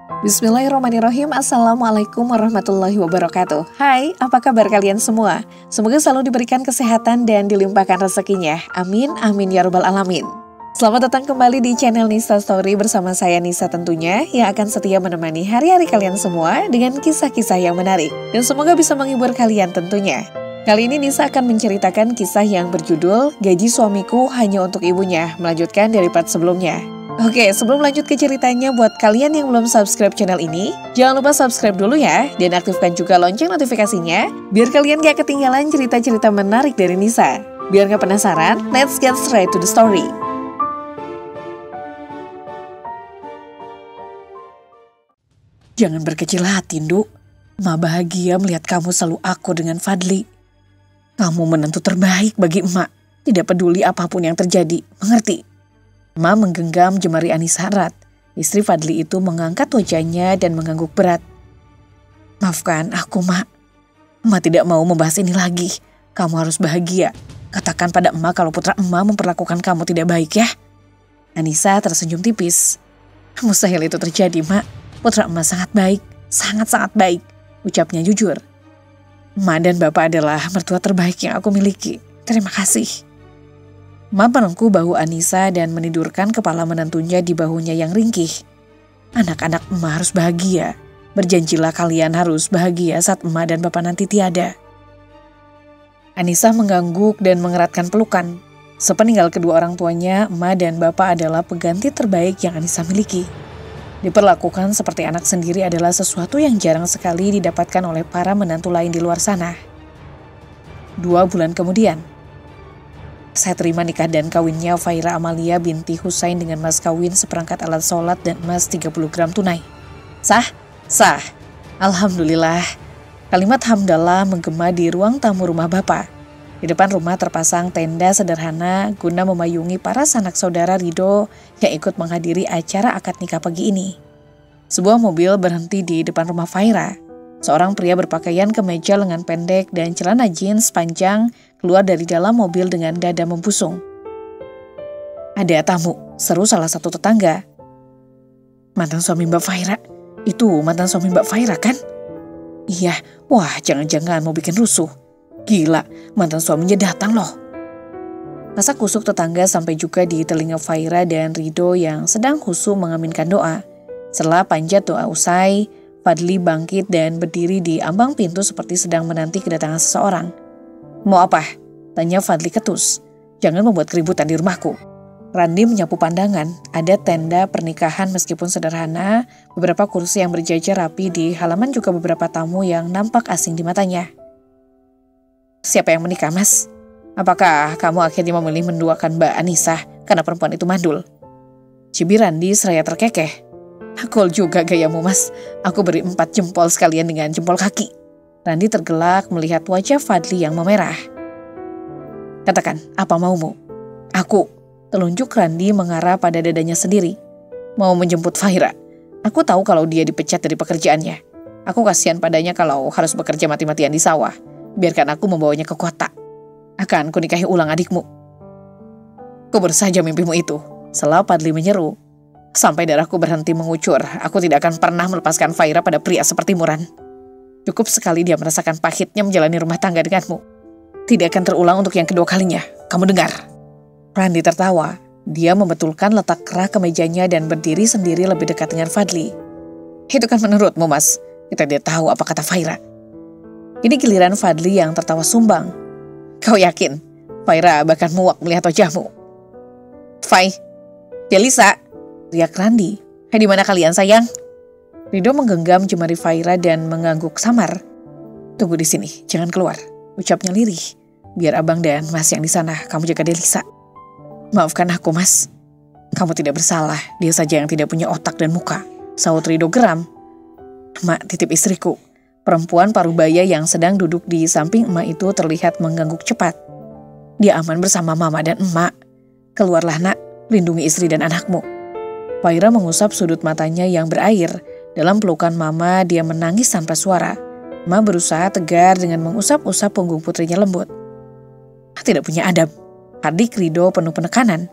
Bismillahirrahmanirrahim. Assalamualaikum warahmatullahi wabarakatuh. Hai, apa kabar kalian semua? Semoga selalu diberikan kesehatan dan dilimpahkan rezekinya. Amin, amin ya rabbal alamin. Selamat datang kembali di channel Nisa Story bersama saya Nisa tentunya, yang akan setia menemani hari-hari kalian semua dengan kisah-kisah yang menarik. Dan semoga bisa menghibur kalian tentunya. Kali ini Nisa akan menceritakan kisah yang berjudul Gaji Suamiku Hanya Untuk Ibunya, melanjutkan dari part sebelumnya. Oke, sebelum lanjut ke ceritanya, buat kalian yang belum subscribe channel ini, jangan lupa subscribe dulu ya, dan aktifkan juga lonceng notifikasinya, biar kalian gak ketinggalan cerita-cerita menarik dari Nisa. Biar gak penasaran, let's get straight to the story. Jangan berkecil hati, Nduk. Emak bahagia melihat kamu selalu akur dengan Fadli. Kamu menantu terbaik bagi emak, tidak peduli apapun yang terjadi, mengerti? Emak menggenggam jemari Anissa erat. Istri Fadli itu mengangkat wajahnya dan mengangguk berat. Maafkan aku, Mak. Emak tidak mau membahas ini lagi. Kamu harus bahagia. Katakan pada emak kalau putra emak memperlakukan kamu tidak baik ya. Anissa tersenyum tipis. Mustahil itu terjadi, Mak. Putra emak sangat baik. Sangat-sangat baik. Ucapnya jujur. Emak dan bapak adalah mertua terbaik yang aku miliki. Terima kasih. Emak menengku bahu Anissa dan menidurkan kepala menantunya di bahunya yang ringkih. Anak-anak emak harus bahagia. Berjanjilah kalian harus bahagia saat emak dan bapak nanti tiada. Anissa mengangguk dan mengeratkan pelukan. Sepeninggal kedua orang tuanya, emak dan bapak adalah pengganti terbaik yang Anissa miliki. Diperlakukan seperti anak sendiri adalah sesuatu yang jarang sekali didapatkan oleh para menantu lain di luar sana. 2 bulan kemudian, saya terima nikah dan kawinnya Faira Amalia binti Husain dengan mas kawin seperangkat alat sholat dan emas 30 gram tunai. Sah? Sah. Alhamdulillah. Kalimat hamdalah menggema di ruang tamu rumah bapak. Di depan rumah terpasang tenda sederhana guna memayungi para sanak saudara Ridho yang ikut menghadiri acara akad nikah pagi ini. Sebuah mobil berhenti di depan rumah Faira. Seorang pria berpakaian kemeja lengan pendek dan celana jeans panjang keluar dari dalam mobil dengan dada membusung. Ada tamu, seru salah satu tetangga. Mantan suami Mbak Faira? Itu mantan suami Mbak Faira kan? Iya, wah jangan-jangan mau bikin rusuh. Gila, mantan suaminya datang loh. Rasa kusuk tetangga sampai juga di telinga Faira dan Ridho yang sedang khusyuk mengaminkan doa. Setelah panjat doa usai, Fadli bangkit dan berdiri di ambang pintu seperti sedang menanti kedatangan seseorang. Mau apa? Tanya Fadli ketus. Jangan membuat keributan di rumahku. Randi menyapu pandangan. Ada tenda pernikahan meskipun sederhana, beberapa kursi yang berjajar rapi di halaman juga beberapa tamu yang nampak asing di matanya. Siapa yang menikah, Mas? Apakah kamu akhirnya memilih menduakan Mbak Anissa karena perempuan itu mandul? Cibir Randi seraya terkekeh. Cool juga gayamu, Mas. Aku beri 4 jempol sekalian dengan jempol kaki. Randi tergelak melihat wajah Fadli yang memerah. Katakan, apa maumu? Aku. Telunjuk Randi mengarah pada dadanya sendiri. Mau menjemput Faira. Aku tahu kalau dia dipecat dari pekerjaannya. Aku kasihan padanya kalau harus bekerja mati-matian di sawah. Biarkan aku membawanya ke kota. Akan kunikahi ulang adikmu. Kubur saja mimpimu itu. Setelah Fadli menyeru. Sampai darahku berhenti mengucur, aku tidak akan pernah melepaskan Faira pada pria seperti Muran. Cukup sekali dia merasakan pahitnya menjalani rumah tangga denganmu. Tidak akan terulang untuk yang kedua kalinya. Kamu dengar? Randi tertawa. Dia membetulkan letak kerah kemejanya dan berdiri sendiri lebih dekat dengan Fadli. Itu kan menurutmu, Mas. Kita tidak tahu apa kata Faira. Ini giliran Fadli yang tertawa sumbang. Kau yakin? Faira bahkan muak melihat wajahmu. Fai, Delisa, riak Randi. Hai, di mana kalian sayang? Ridho menggenggam jemari Faira dan mengangguk samar. Tunggu di sini, jangan keluar. Ucapnya lirih. Biar abang dan mas yang di sana, kamu jaga Delisa. Maafkan aku, Mas. Kamu tidak bersalah, dia saja yang tidak punya otak dan muka. Sahut Ridho geram. Mak, titip istriku. Perempuan parubaya yang sedang duduk di samping emak itu terlihat mengangguk cepat. Dia aman bersama mama dan emak. Keluarlah, nak, lindungi istri dan anakmu. Faira mengusap sudut matanya yang berair. Dalam pelukan mama, dia menangis tanpa suara. Ma berusaha tegar dengan mengusap-usap punggung putrinya lembut. Tidak punya adab. Adik Ridho penuh penekanan.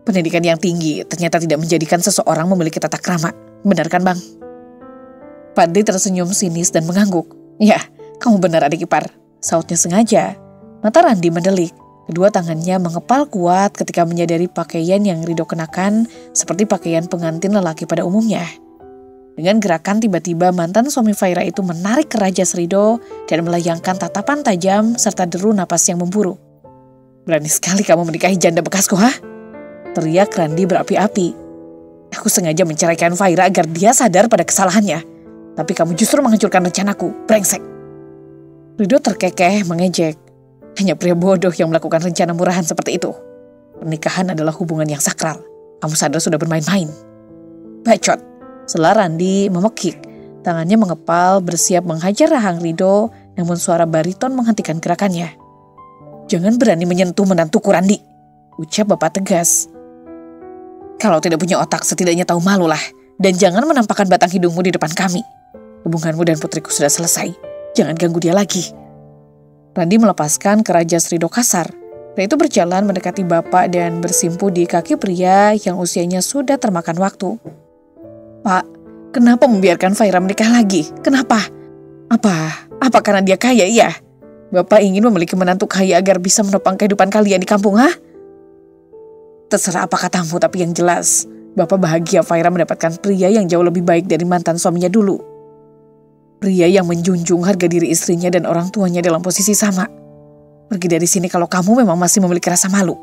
Pendidikan yang tinggi ternyata tidak menjadikan seseorang memiliki tata krama. Benar kan, Bang? Fadli tersenyum sinis dan mengangguk. Ya, kamu benar adik ipar, sautnya sengaja. Mata Randi mendelik. Kedua tangannya mengepal kuat ketika menyadari pakaian yang Ridho kenakan seperti pakaian pengantin lelaki pada umumnya. Dengan gerakan tiba-tiba mantan suami Faira itu menarik kerajas Ridho dan melayangkan tatapan tajam serta deru napas yang memburu. Berani sekali kamu menikahi janda bekasku, ha? Teriak Randi berapi-api. Aku sengaja menceraikan Faira agar dia sadar pada kesalahannya. Tapi kamu justru menghancurkan rencanaku, brengsek. Ridho terkekeh mengejek. Hanya pria bodoh yang melakukan rencana murahan seperti itu. Pernikahan adalah hubungan yang sakral. Kamu sadar sudah bermain-main. Bacot, sela Randi memekik. Tangannya mengepal bersiap menghajar rahang Ridho, namun suara bariton menghentikan gerakannya. Jangan berani menyentuh menantuku Randi, ucap bapak tegas. Kalau tidak punya otak setidaknya tahu malu lah. Dan jangan menampakkan batang hidungmu di depan kami. Hubunganmu dan putriku sudah selesai. Jangan ganggu dia lagi. Randi melepaskan kerajas Ridho kasar. Pria itu berjalan mendekati bapak dan bersimpu di kaki pria yang usianya sudah termakan waktu. Pak, kenapa membiarkan Faira menikah lagi? Kenapa? Apa karena dia kaya, iya? Bapak ingin memiliki menantu kaya agar bisa menopang kehidupan kalian di kampung, ha? Terserah apa katamu, tapi yang jelas, Bapak bahagia Faira mendapatkan pria yang jauh lebih baik dari mantan suaminya dulu. Pria yang menjunjung harga diri istrinya dan orang tuanya dalam posisi sama. Pergi dari sini kalau kamu memang masih memiliki rasa malu.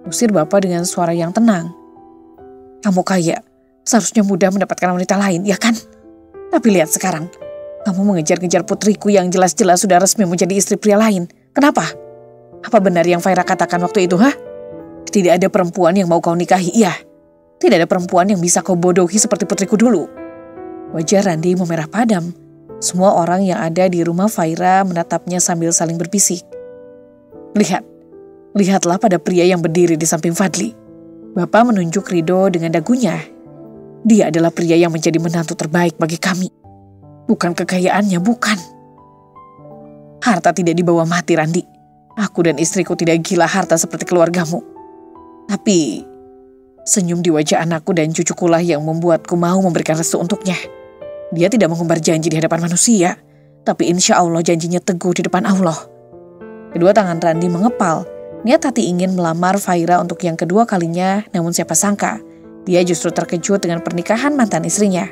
Usir bapak dengan suara yang tenang. Kamu kaya, seharusnya mudah mendapatkan wanita lain, ya kan? Tapi lihat sekarang, kamu mengejar-ngejar putriku yang jelas-jelas sudah resmi menjadi istri pria lain. Kenapa? Apa benar yang Faira katakan waktu itu, ha? Tidak ada perempuan yang mau kau nikahi, iya. Tidak ada perempuan yang bisa kau bodohi seperti putriku dulu. Wajah Randi memerah padam. Semua orang yang ada di rumah Faira menatapnya sambil saling berbisik. Lihatlah pada pria yang berdiri di samping Fadli. Bapak menunjuk Ridho dengan dagunya. Dia adalah pria yang menjadi menantu terbaik bagi kami. Bukan kekayaannya, bukan. Harta tidak dibawa mati, Randi. Aku dan istriku tidak gila harta seperti keluargamu. Tapi senyum di wajah anakku dan cucukulah yang membuatku mau memberikan restu untuknya. Dia tidak mengumbar janji di hadapan manusia, tapi insya Allah janjinya teguh di depan Allah. Kedua tangan Randi mengepal, niat hati ingin melamar Faira untuk yang kedua kalinya, namun siapa sangka, dia justru terkejut dengan pernikahan mantan istrinya.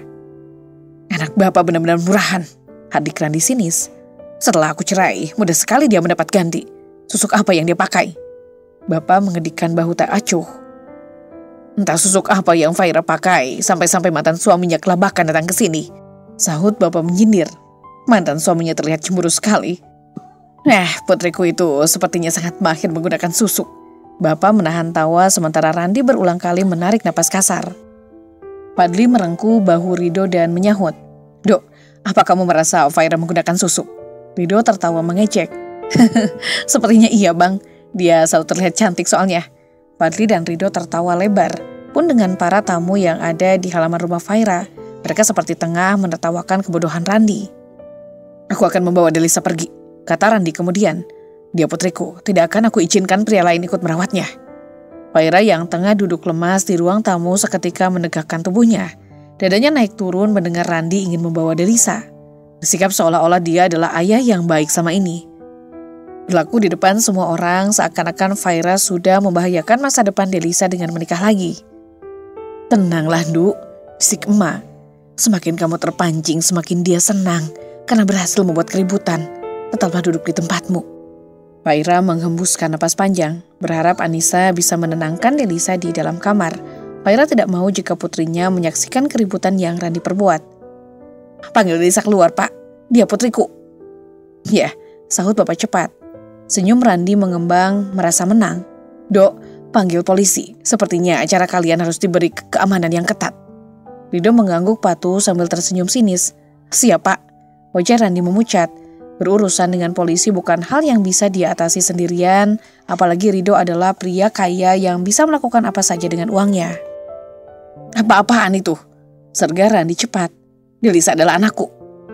Anak bapak benar-benar murahan, hadik Randi sinis. Setelah aku cerai, mudah sekali dia mendapat ganti. Susuk apa yang dia pakai? Bapak mengedikkan bahu tak acuh. Entah susuk apa yang Faira pakai, sampai-sampai mantan suaminya kelabakan datang ke sini. Sahut bapak menyindir. Mantan suaminya terlihat cemburu sekali. Putriku itu sepertinya sangat mahir menggunakan susuk. Bapak menahan tawa sementara Randi berulang kali menarik napas kasar. Fadli merengkuh bahu Ridho dan menyahut. Dok, apa kamu merasa Faira menggunakan susuk? Ridho tertawa mengejek. Sepertinya iya bang, dia selalu terlihat cantik soalnya. Fadli dan Ridho tertawa lebar. Pun dengan para tamu yang ada di halaman rumah Faira, mereka seperti tengah menertawakan kebodohan Randi. Aku akan membawa Delisa pergi, kata Randi kemudian. Dia putriku, tidak akan aku izinkan pria lain ikut merawatnya. Faira yang tengah duduk lemas di ruang tamu seketika menegakkan tubuhnya. Dadanya naik turun mendengar Randi ingin membawa Delisa. Bersikap seolah-olah dia adalah ayah yang baik sama ini. Berlaku di depan semua orang seakan-akan Faira sudah membahayakan masa depan Delisa dengan menikah lagi. Tenanglah, Nduk, bisik emak. Semakin kamu terpancing, semakin dia senang karena berhasil membuat keributan. Tetaplah duduk di tempatmu. Faira menghembuskan napas panjang, berharap Anissa bisa menenangkan Delisa di dalam kamar. Faira tidak mau jika putrinya menyaksikan keributan yang Randi perbuat. Panggil Delisa keluar, Pak. Dia putriku. Ya, sahut bapak cepat. Senyum Randi mengembang, merasa menang. Dok, panggil polisi. Sepertinya acara kalian harus diberi keamanan yang ketat. Ridho mengangguk patuh sambil tersenyum sinis. Siap, Pak. Wajah Randi memucat. Berurusan dengan polisi bukan hal yang bisa dia atasi sendirian, apalagi Ridho adalah pria kaya yang bisa melakukan apa saja dengan uangnya. Apa-apaan itu? Serga Randi cepat. Delisa adalah anakku.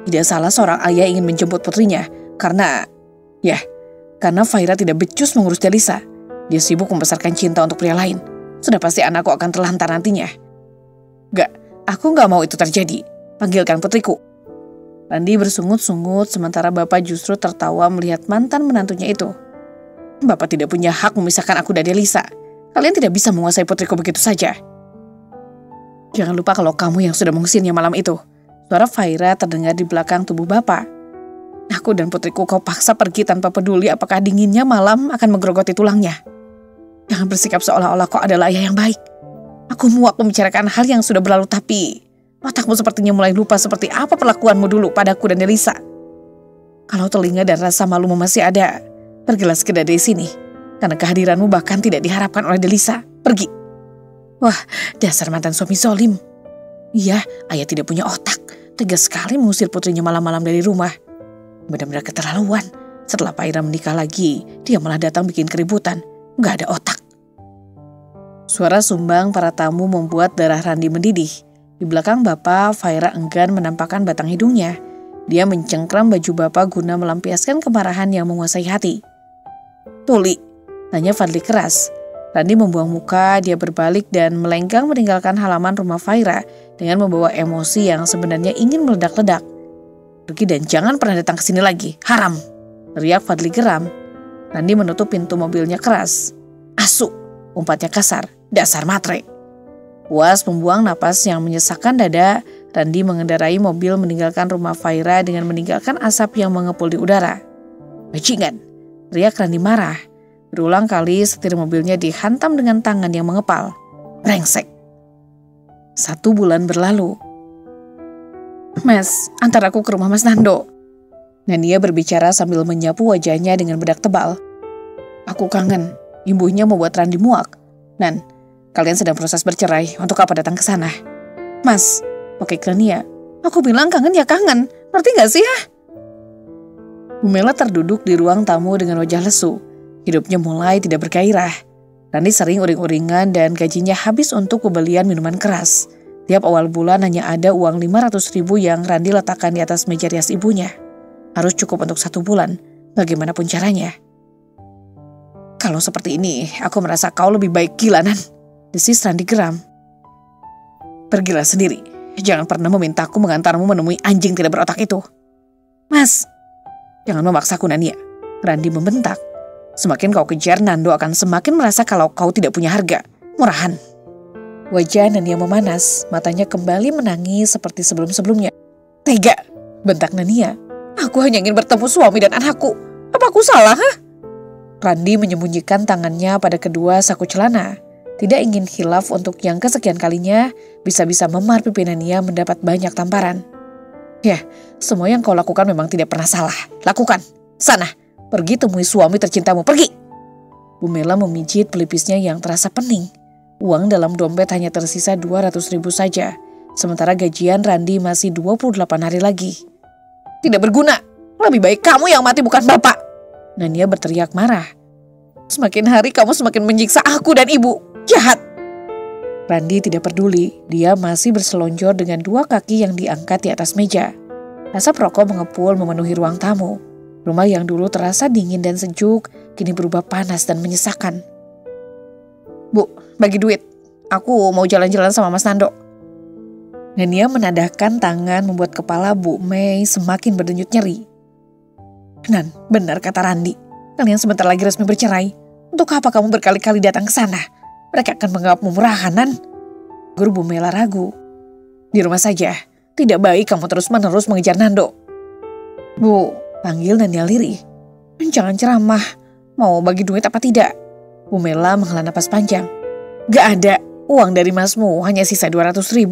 Tidak salah seorang ayah ingin menjemput putrinya, karena Faira tidak becus mengurus Delisa. Dia sibuk membesarkan cinta untuk pria lain. Sudah pasti anakku akan terlantar nantinya. Aku gak mau itu terjadi. Panggilkan putriku. Randi bersungut-sungut sementara bapak justru tertawa melihat mantan menantunya itu. Bapak tidak punya hak memisahkan aku dari Lisa. Kalian tidak bisa menguasai putriku begitu saja. Jangan lupa kalau kamu yang sudah mengusirnya malam itu. Suara Fahira terdengar di belakang tubuh bapak. Aku dan putriku kau paksa pergi tanpa peduli apakah dinginnya malam akan menggerogoti tulangnya. Jangan bersikap seolah-olah kau adalah ayah yang baik. Aku muak membicarakan hal yang sudah berlalu tapi otakmu sepertinya mulai lupa seperti apa perlakuanmu dulu padaku dan Elisa. Kalau telinga dan rasa malumu masih ada, pergilah segera dari sini. Karena kehadiranmu bahkan tidak diharapkan oleh Delisa. Pergi. Wah, dasar mantan suami zolim. Iya, ayah tidak punya otak. Tegas sekali mengusir putrinya malam-malam dari rumah. Benar-benar keterlaluan. Setelah Fahira menikah lagi, dia malah datang bikin keributan. Gak ada otak. Suara sumbang para tamu membuat darah Randi mendidih. Di belakang bapak, Fahira enggan menampakkan batang hidungnya. Dia mencengkram baju bapak guna melampiaskan kemarahan yang menguasai hati. Tuli, tanya Fadli keras. Randi membuang muka, dia berbalik dan melenggang meninggalkan halaman rumah Fahira dengan membawa emosi yang sebenarnya ingin meledak-ledak. Pergi dan jangan pernah datang ke sini lagi, haram, teriak Fadli geram. Randi menutup pintu mobilnya keras. Asu, umpatnya kasar, dasar matre. Puas membuang napas yang menyesakkan dada, Randi mengendarai mobil meninggalkan rumah Fahira dengan meninggalkan asap yang mengepul di udara. Bajingan, teriak Randi marah. Berulang kali setir mobilnya dihantam dengan tangan yang mengepal. Brengsek. 1 bulan berlalu. Mas, antar aku ke rumah Mas Nando. Nania berbicara sambil menyapu wajahnya dengan bedak tebal. Aku kangen, ibunya membuat Randi muak. Nan, kalian sedang proses bercerai, untuk apa datang ke sana? Mas, pakai Nania. Aku bilang kangen ya kangen, ngerti gak sih ya? Bu Mela terduduk di ruang tamu dengan wajah lesu. Hidupnya mulai tidak bergairah. Randi sering uring-uringan dan gajinya habis untuk pembelian minuman keras. Tiap awal bulan hanya ada uang 500.000 yang Randi letakkan di atas meja rias ibunya. Harus cukup untuk 1 bulan, bagaimanapun caranya. Kalau seperti ini, aku merasa kau lebih baik gila, Nan. Desis Randi geram. Pergilah sendiri. Jangan pernah memintaku mengantarmu menemui anjing tidak berotak itu. Mas, jangan memaksaku, Nania. Randi membentak. Semakin kau kejar, Nando akan semakin merasa kalau kau tidak punya harga. Murahan. Wajah Nania memanas, matanya kembali menangis seperti sebelum-sebelumnya. Tega, bentak Nania. Aku hanya ingin bertemu suami dan anakku. Apa aku salah, ha? Randi menyembunyikan tangannya pada kedua saku celana. Tidak ingin hilaf untuk yang kesekian kalinya, bisa-bisa memar pipi Nania mendapat banyak tamparan. Ya, semua yang kau lakukan memang tidak pernah salah. Lakukan. Sana. Pergi temui suami tercintamu, pergi. Bu Mela memijit pelipisnya yang terasa pening. Uang dalam dompet hanya tersisa 200.000 saja. Sementara gajian Randi masih 28 hari lagi. Tidak berguna, lebih baik kamu yang mati bukan bapak. Nania berteriak marah. Semakin hari kamu semakin menyiksa aku dan ibu, jahat. Randi tidak peduli, dia masih berselonjor dengan 2 kaki yang diangkat di atas meja. Asap rokok mengepul memenuhi ruang tamu. Rumah yang dulu terasa dingin dan sejuk, kini berubah panas dan menyesakkan. Bu, bagi duit. Aku mau jalan-jalan sama Mas Nando. Nania menadahkan tangan membuat kepala Bu Mei semakin berdenyut nyeri. Nan, benar kata Randi. Kalian sebentar lagi resmi bercerai. Untuk apa kamu berkali-kali datang ke sana? Mereka akan menganggapmu murahan, Nan. Guru Bu Mela ragu. Di rumah saja. Tidak baik kamu terus-menerus mengejar Nando. Bu, panggil Nania lirih. Jangan ceramah. Mau bagi duit apa tidak? Bu Mela menghela napas panjang. Gak ada. Uang dari masmu hanya sisa 200.000.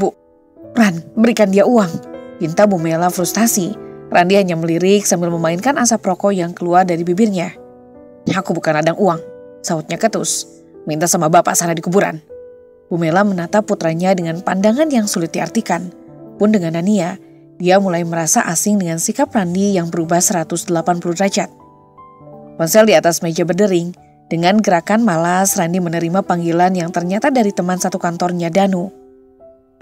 Ran, berikan dia uang. Pinta Bu Mela frustasi. Randi hanya melirik sambil memainkan asap rokok yang keluar dari bibirnya. Aku bukan ladang uang, sautnya ketus. Minta sama bapak sana di kuburan. Bu Mela menatap putranya dengan pandangan yang sulit diartikan. Pun dengan Nania, dia mulai merasa asing dengan sikap Randi yang berubah 180 derajat. Ponsel di atas meja berdering. Dengan gerakan malas, Randi menerima panggilan yang ternyata dari teman satu kantornya, Danu.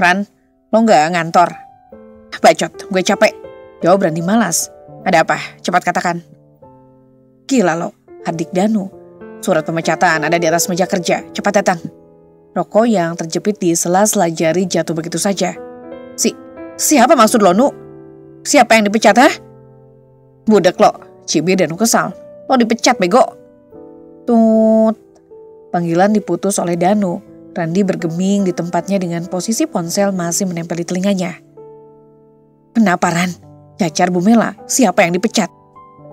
Ran, lo gak ngantor? Bacot, gue capek. Jawab Randi malas. Ada apa? Cepat katakan. Gila lo, hardik Danu. Surat pemecatan ada di atas meja kerja. Cepat datang. Rokok yang terjepit di sela-sela jari jatuh begitu saja. Siapa maksud lo, Nu? Siapa yang dipecat, ha? Budak lo, cibir Danu kesal. Lo dipecat, bego. Tut. Panggilan diputus oleh Danu. Randi bergeming di tempatnya dengan posisi ponsel masih menempel di telinganya. Kenapa, Ran? Cacar Bu Mela, siapa yang dipecat?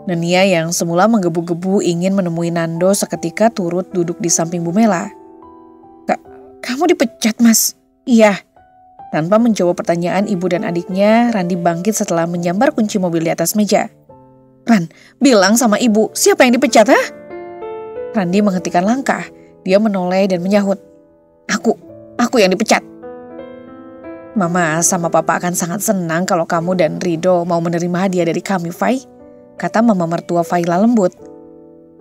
Nenia yang semula menggebu-gebu ingin menemui Nando seketika turut duduk di samping Bu Mela. Kamu dipecat, Mas? Iya. Tanpa menjawab pertanyaan ibu dan adiknya, Randi bangkit setelah menyambar kunci mobil di atas meja. Ran, bilang sama ibu, siapa yang dipecat, ha? Randi menghentikan langkah. Dia menoleh dan menyahut. Aku yang dipecat. Mama sama papa akan sangat senang kalau kamu dan Rido mau menerima hadiah dari kami, Fai. Kata mama mertua Faila lembut.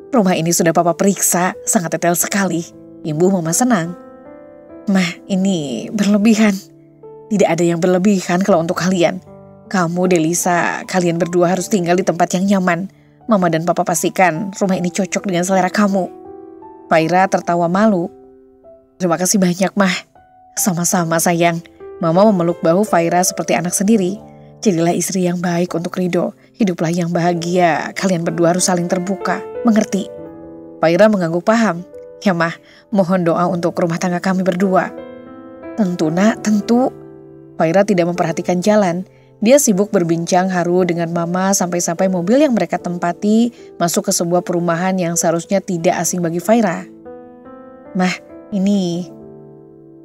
Rumah ini sudah papa periksa, sangat detail sekali. Ibu mama senang. Mah, ini berlebihan. Tidak ada yang berlebihan kalau untuk kalian. Kamu, Delisa, kalian berdua harus tinggal di tempat yang nyaman. Mama dan papa pastikan rumah ini cocok dengan selera kamu. Faira tertawa malu. Terima kasih banyak, Mah. Sama-sama, sayang. Mama memeluk bahu Faira seperti anak sendiri. Jadilah istri yang baik untuk Rido. Hiduplah yang bahagia. Kalian berdua harus saling terbuka. Mengerti? Faira mengangguk paham. Ya, Mah, mohon doa untuk rumah tangga kami berdua. Tentu, Nak, tentu. Faira tidak memperhatikan jalan. Dia sibuk berbincang haru dengan Mama sampai-sampai mobil yang mereka tempati masuk ke sebuah perumahan yang seharusnya tidak asing bagi Faira. Mah, ini.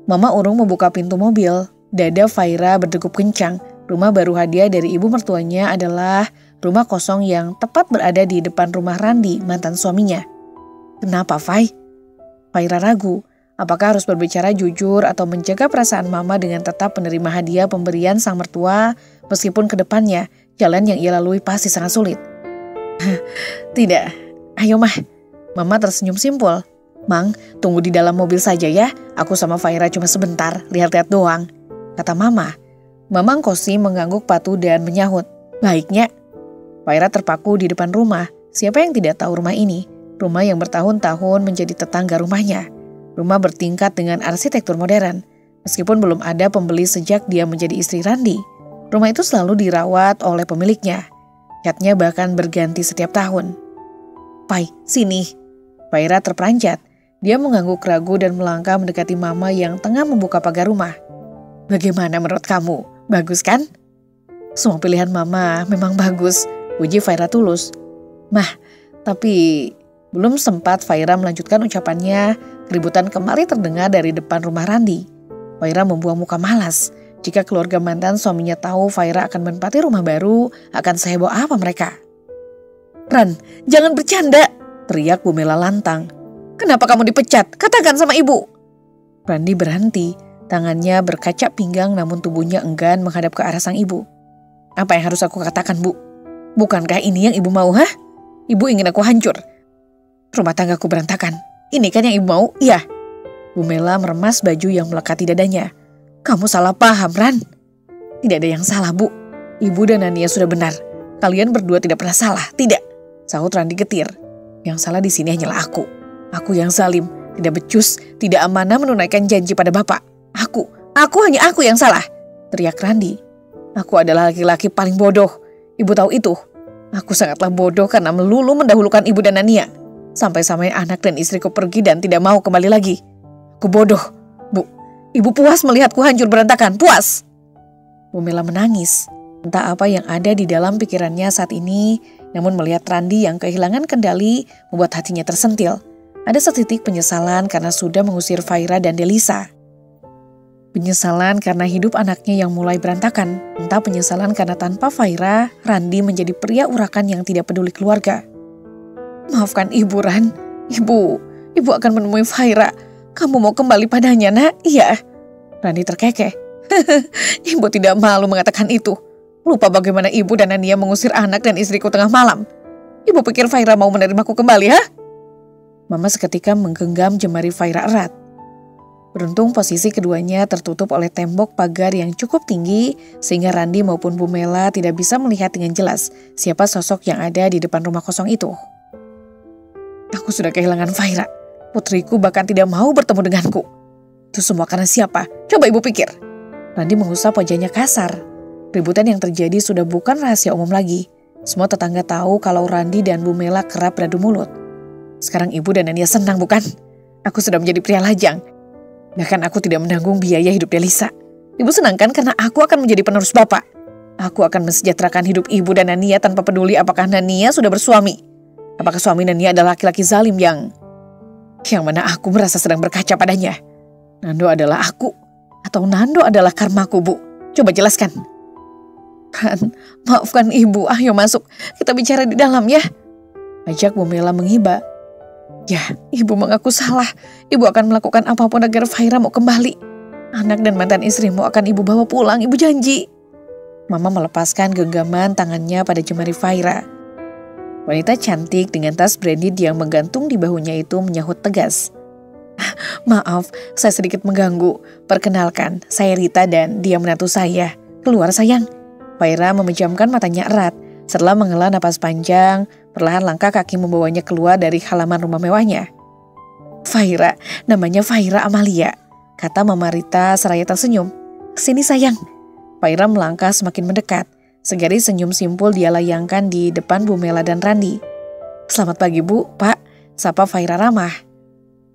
Mama urung membuka pintu mobil. Dada Faira berdegup kencang. Rumah baru hadiah dari ibu mertuanya adalah rumah kosong yang tepat berada di depan rumah Randi, mantan suaminya. Kenapa, Fai? Faira ragu. Apakah harus berbicara jujur atau menjaga perasaan Mama dengan tetap menerima hadiah pemberian sang mertua meskipun ke depannya jalan yang ia lalui pasti sangat sulit. Tidak, ayo Mah. Mama tersenyum simpul. Mang, tunggu di dalam mobil saja ya. Aku sama Faira cuma sebentar, lihat-lihat doang. Kata Mama. Mamang Kosi mengangguk patuh dan menyahut. Baiknya. Faira terpaku di depan rumah. Siapa yang tidak tahu rumah ini? Rumah yang bertahun-tahun menjadi tetangga rumahnya. Rumah bertingkat dengan arsitektur modern. Meskipun belum ada pembeli sejak dia menjadi istri Randi, rumah itu selalu dirawat oleh pemiliknya. Catnya bahkan berganti setiap tahun. Pai, sini. Faira terperanjat. Dia mengangguk ragu dan melangkah mendekati Mama yang tengah membuka pagar rumah. Bagaimana menurut kamu? Bagus kan? Semua pilihan Mama memang bagus, puji Faira tulus. Mah, tapi belum sempat Faira melanjutkan ucapannya, keributan kembali terdengar dari depan rumah Randi. Faira membuang muka malas. Jika keluarga mantan suaminya tahu Faira akan menempati rumah baru, akan seheboh apa mereka? Ran, jangan bercanda, teriak Bu Mela lantang. Kenapa kamu dipecat? Katakan sama ibu. Randi berhenti, tangannya berkaca pinggang namun tubuhnya enggan menghadap ke arah sang ibu. Apa yang harus aku katakan, Bu? Bukankah ini yang ibu mau, ha? Ibu ingin aku hancur. Rumah tanggaku berantakan. Ini kan yang ibu mau? Iya. Bu Mela meremas baju yang melekati dadanya. Kamu salah paham, Ran. Tidak ada yang salah, Bu. Ibu dan Nania sudah benar. Kalian berdua tidak pernah salah, tidak. Sahut Randi getir. Yang salah di sini hanyalah aku. Aku yang zalim, tidak becus, tidak amanah menunaikan janji pada Bapak. Hanya aku yang salah. Teriak Randi. Aku adalah laki-laki paling bodoh. Ibu tahu itu. Aku sangatlah bodoh karena melulu mendahulukan ibu dan Nania. Sampai-sampai anak dan istriku pergi dan tidak mau kembali lagi. Aku bodoh. Bu, ibu puas melihatku hancur berantakan, puas. Bu Mela menangis. Entah apa yang ada di dalam pikirannya saat ini, namun melihat Randi yang kehilangan kendali membuat hatinya tersentil. Ada setitik penyesalan karena sudah mengusir Faira dan Delisa. Penyesalan karena hidup anaknya yang mulai berantakan. Entah penyesalan karena tanpa Faira, Randi menjadi pria urakan yang tidak peduli keluarga. Maafkan ibu, Ran. Ibu akan menemui Faira. Kamu mau kembali padanya, Nak? Iya. Randi terkekeh. Ibu tidak malu mengatakan itu. Lupa bagaimana ibu dan Nania mengusir anak dan istriku tengah malam. Ibu pikir Faira mau menerimaku kembali, ha? Mama seketika menggenggam jemari Faira erat. Beruntung posisi keduanya tertutup oleh tembok pagar yang cukup tinggi sehingga Randi maupun Bu Mela tidak bisa melihat dengan jelas siapa sosok yang ada di depan rumah kosong itu. Aku sudah kehilangan Faira. Putriku bahkan tidak mau bertemu denganku. Itu semua karena siapa? Coba ibu pikir. Randi mengusap wajahnya kasar. Ributan yang terjadi sudah bukan rahasia umum lagi. Semua tetangga tahu kalau Randi dan Bu Mela kerap beradu mulut. Sekarang ibu dan Nania senang bukan? Aku sudah menjadi pria lajang. Bahkan aku tidak menanggung biaya hidup Delisa. Ibu senang kan karena aku akan menjadi penerus bapak. Aku akan mensejahterakan hidup ibu dan Nania tanpa peduli apakah Nania sudah bersuami. Apakah suami Nania adalah laki-laki zalim yang mana aku merasa sedang berkaca padanya. Nando adalah aku atau Nando adalah karmaku, Bu? Coba jelaskan. Maafkan ibu, ayo masuk. Kita bicara di dalam ya. Ajak Bu Mela menghibah. Ya, ibu mengaku salah. Ibu akan melakukan apapun agar Faira mau kembali. Anak dan mantan istrimu akan ibu bawa pulang, ibu janji. Mama melepaskan genggaman tangannya pada jemari Faira. Wanita cantik dengan tas branded yang menggantung di bahunya itu menyahut tegas. Maaf, saya sedikit mengganggu. Perkenalkan, saya Rita dan dia menantu saya. Keluar sayang. Faira memejamkan matanya erat. Setelah menghela napas panjang, perlahan langkah kaki membawanya keluar dari halaman rumah mewahnya. Faira, namanya Faira Amalia, kata Mama Rita seraya tersenyum. Sini sayang. Faira melangkah semakin mendekat. Segari senyum simpul dia layangkan di depan Bu Mela dan Randi. Selamat pagi Bu, Pak, sapa Faira ramah.